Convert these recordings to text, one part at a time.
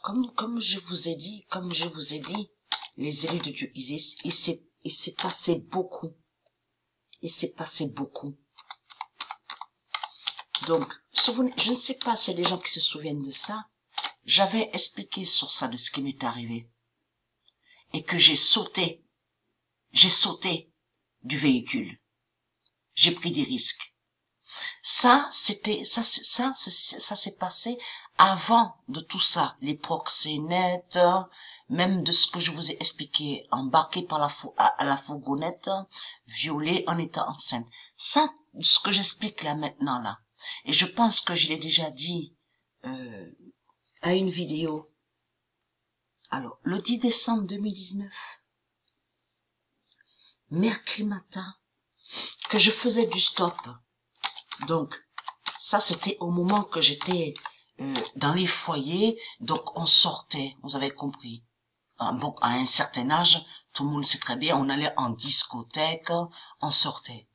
comme je vous ai dit, les élus de Dieu, il s'est passé beaucoup. Il s'est passé beaucoup. Donc, je ne sais pas s'il y a des gens qui se souviennent de ça. J'avais expliqué sur ça de ce qui m'est arrivé. Et que j'ai sauté du véhicule. J'ai pris des risques. Ça s'est passé avant de tout ça. Les proxénètes, même de ce que je vous ai expliqué, embarqué à la fourgonnette, violé en étant enceinte. Ça, ce que j'explique là maintenant là. Et je pense que je l'ai déjà dit à une vidéo. Alors, le 10 décembre 2019, mercredi matin, que je faisais du stop. Donc, ça c'était au moment que j'étais dans les foyers, donc on sortait, vous avez compris. Bon, à un certain âge, tout le monde sait très bien, on allait en discothèque, on sortait.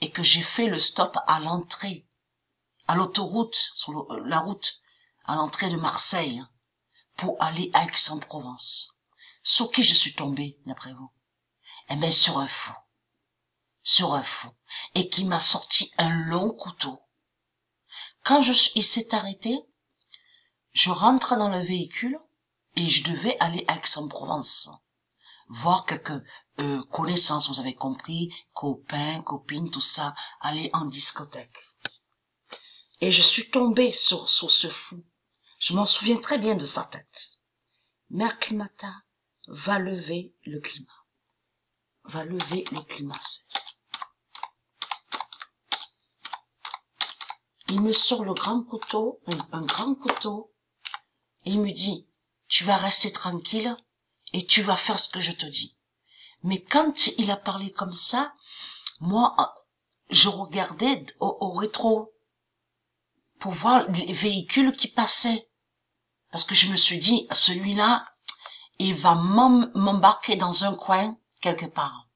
Et que j'ai fait le stop à l'entrée, à l'autoroute, sur la route, à l'entrée de Marseille, pour aller à Aix-en-Provence. Sur qui je suis tombée, d'après vous? Eh bien, sur un fou, et qui m'a sorti un long couteau. Quand il s'est arrêté, je rentre dans le véhicule et je devais aller à Aix-en-Provence, voir quelques connaissances, vous avez compris, copains, copines, tout ça, aller en discothèque. Et je suis tombée sur ce fou. Je m'en souviens très bien de sa tête. Mercredi matin, va lever le climat. Va lever le climat 16. Il me sort le grand couteau, un grand couteau, et il me dit, tu vas rester tranquille et tu vas faire ce que je te dis. Mais quand il a parlé comme ça, moi, je regardais au rétro pour voir les véhicules qui passaient. Parce que je me suis dit, celui-là, il va m'embarquer dans un coin quelque part.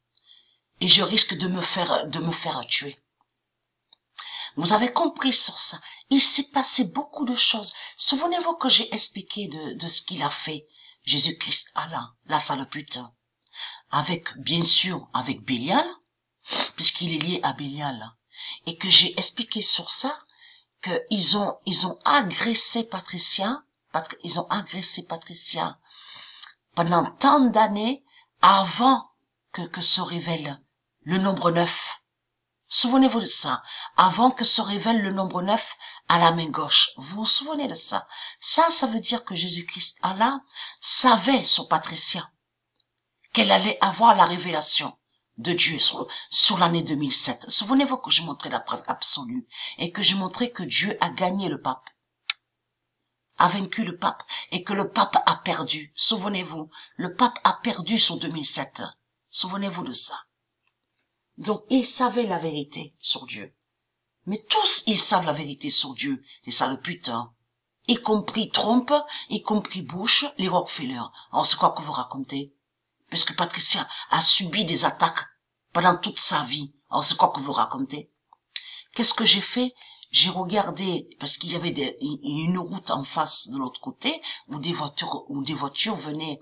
Et je risque de me faire tuer. Vous avez compris sur ça. Il s'est passé beaucoup de choses. Souvenez-vous que j'ai expliqué de ce qu'il a fait, Jésus-Christ, Allah, la sale pute. Bien sûr, avec Bélial, puisqu'il est lié à Bélial. Et que j'ai expliqué sur ça, qu'ils ont agressé Patricia, pendant tant d'années avant que se révèle le nombre 9. Souvenez-vous de ça. Avant que se révèle le nombre 9 à la main gauche. Vous vous souvenez de ça? Ça veut dire que Jésus-Christ, Allah, savait sur Patricia qu'elle allait avoir la révélation de Dieu sur l'année 2007. Souvenez-vous que je montrais la preuve absolue et que je montrais que Dieu a gagné le pape, a vaincu le pape et que le pape a perdu. Souvenez-vous, le pape a perdu sur 2007. Souvenez-vous de ça. Donc, ils savaient la vérité sur Dieu. Mais tous, ils savent la vérité sur Dieu, les sales putains. Y compris Trump, y compris Bush, les Rockefeller. Alors, c'est quoi que vous racontez? Parce que Patricia a subi des attaques pendant toute sa vie. Alors, c'est quoi que vous racontez? Qu'est-ce que j'ai fait? J'ai regardé, parce qu'il y avait une route en face de l'autre côté, où des voitures venaient,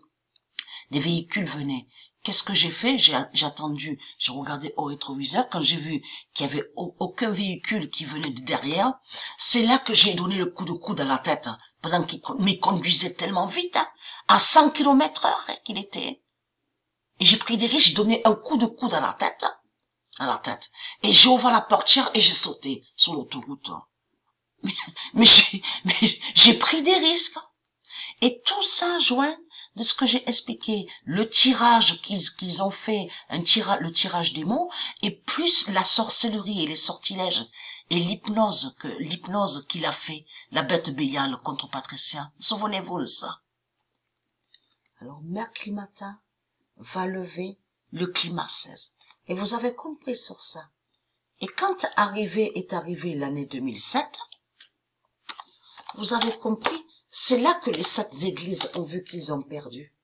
des véhicules venaient. Qu'est-ce que j'ai fait? J'ai attendu, j'ai regardé au rétroviseur. Quand j'ai vu qu'il y avait aucun véhicule qui venait de derrière, c'est là que j'ai donné le coup de coude à la tête, pendant qu'il conduisait tellement vite, à 100 km/h qu'il était. Et j'ai pris des risques, j'ai donné un coup de coude à la tête. Et j'ai ouvert la portière et j'ai sauté sur l'autoroute. Mais j'ai pris des risques. Et tout ça joint de ce que j'ai expliqué, le tirage qu'ils ont fait, le tirage des mots, et plus la sorcellerie et les sortilèges et l'hypnose qu'il a fait, la bête Bélial contre Patricia. Souvenez-vous de ça. Alors, mercredi matin, va lever le climat 16. Et vous avez compris sur ça. Et quand est arrivé l'année 2007, vous avez compris, c'est là que les 7 églises ont vu qu'ils ont perdu.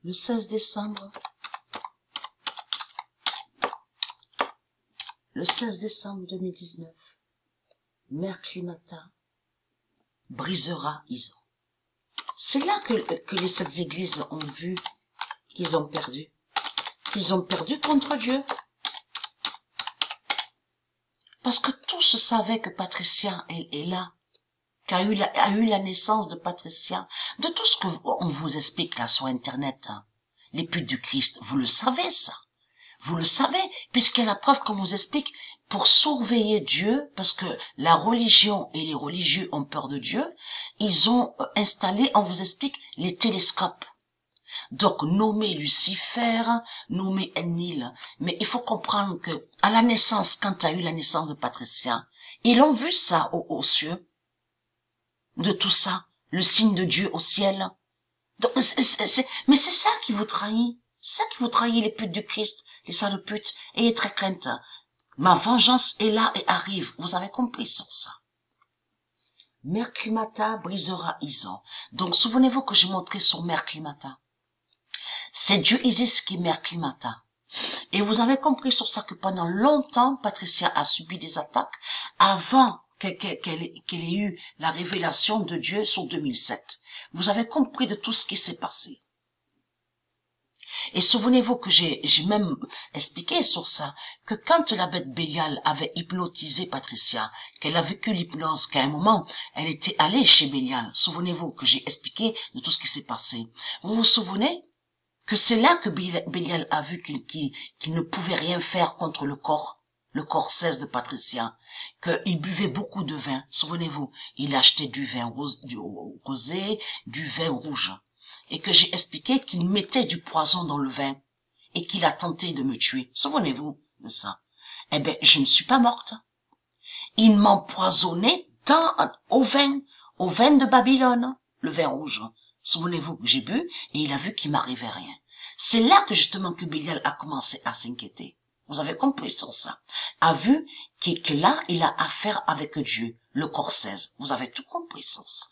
Le 16 décembre, le 16 décembre 2019, mercredi matin, brisera Ison. C'est là que les sept églises ont vu qu'ils ont perdu. Qu'ils ont perdu contre Dieu. Parce que tous savaient que Patricia est là, a eu la naissance de Patricia, de tout ce qu'on vous explique là sur Internet, hein. Les putes du Christ, vous le savez ça. Vous le savez, puisqu'il y a la preuve qu'on vous explique, pour surveiller Dieu, parce que la religion et les religieux ont peur de Dieu, ils ont installé, on vous explique, les télescopes. Donc, nommé Lucifer, nommé Enlil. Mais il faut comprendre que, à la naissance, quand tu as eu la naissance de Patricia, ils ont vu ça aux cieux. De tout ça, le signe de Dieu au ciel. Donc, mais c'est ça qui vous trahit. C'est ça qui vous trahit, les putes du Christ, les sales putes. Ayez très crainte. Ma vengeance est là et arrive. Vous avez compris sur ça. Mère Climata brisera Ison. Donc, souvenez-vous que j'ai montré sur Mère Climata. C'est Dieu Isis qui est Mère Climata. Et vous avez compris sur ça que pendant longtemps, Patricia a subi des attaques avant qu'elle ait eu la révélation de Dieu sur 2007. Vous avez compris de tout ce qui s'est passé. Et souvenez-vous que j'ai même expliqué sur ça, que quand la bête Bélial avait hypnotisé Patricia, qu'elle a vécu l'hypnose, qu'à un moment, elle était allée chez Bélial. Souvenez-vous que j'ai expliqué de tout ce qui s'est passé. Vous vous souvenez que c'est là que Bélial a vu qu'il ne pouvait rien faire contre le corps 16 de Patricia, qu'il buvait beaucoup de vin. Souvenez-vous, il achetait du vin rosé, du vin rouge. Et que j'ai expliqué qu'il mettait du poison dans le vin et qu'il a tenté de me tuer. Souvenez-vous de ça. Eh ben, je ne suis pas morte. Il m'empoisonnait au vin de Babylone, le vin rouge. Souvenez-vous que j'ai bu et il a vu qu'il m'arrivait rien. C'est là que justement que Bélial a commencé à s'inquiéter. Vous avez compris sur ça. A vu que là, il a affaire avec Dieu, le corps 16. Vous avez tout compris sur ça.